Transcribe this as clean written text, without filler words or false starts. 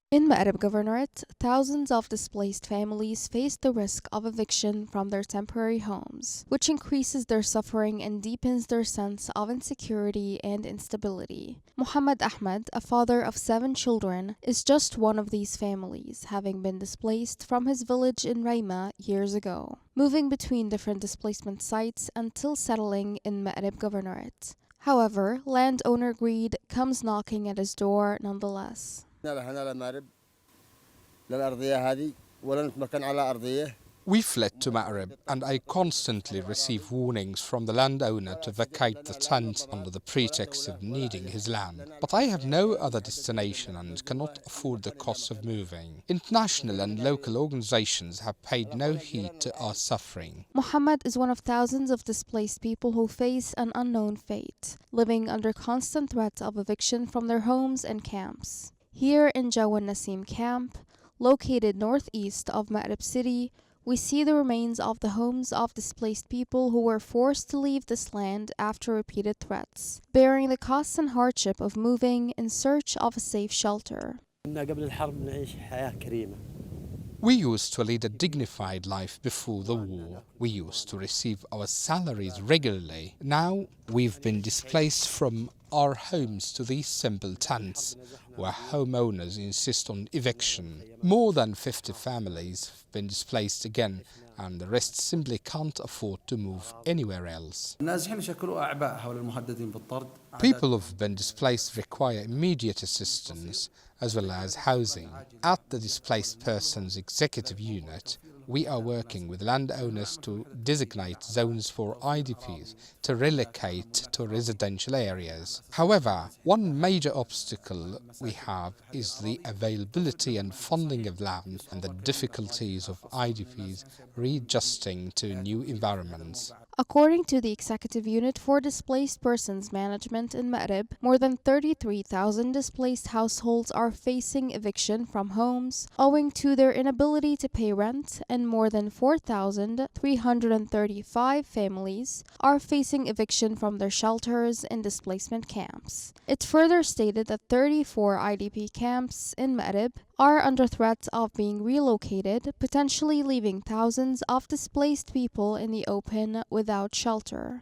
In Ma'rib Governorate, thousands of displaced families face the risk of eviction from their temporary homes, which increases their suffering and deepens their sense of insecurity and instability. Muhammad Ahmed, a father of 7 children, is just one of these families, having been displaced from his village in Raima years ago, moving between different displacement sites until settling in Ma'rib Governorate. However, landowner greed comes knocking at his door nonetheless. We fled to Ma'rib, and I constantly receive warnings from the landowner to vacate the tent under the pretext of needing his land. But I have no other destination and cannot afford the cost of moving. International and local organizations have paid no heed to our suffering. Muhammad is one of thousands of displaced people who face an unknown fate, living under constant threat of eviction from their homes and camps. Here in Jawan Nasim camp, located northeast of Ma'rib city, we see the remains of the homes of displaced people who were forced to leave this land after repeated threats, bearing the costs and hardship of moving in search of a safe shelter. We used to lead a dignified life before the war. We used to receive our salaries regularly. Now we've been displaced from our homes to these simple tents, where homeowners insist on eviction. More than 50 families have been displaced again, and the rest simply can't afford to move anywhere else. People who've been displaced require immediate assistance as well as housing. At the Displaced Persons Executive Unit, we are working with landowners to designate zones for IDPs to relocate to residential areas. However, one major obstacle we have is the availability and funding of land and the difficulties of IDPs readjusting to new environments. According to the Executive Unit for Displaced Persons Management in Ma'rib, more than 33,000 displaced households are facing eviction from homes owing to their inability to pay rent, and more than 4,335 families are facing eviction from their shelters in displacement camps. It further stated that 34 IDP camps in Ma'rib are under threat of being relocated, potentially leaving thousands of displaced people in the open without shelter.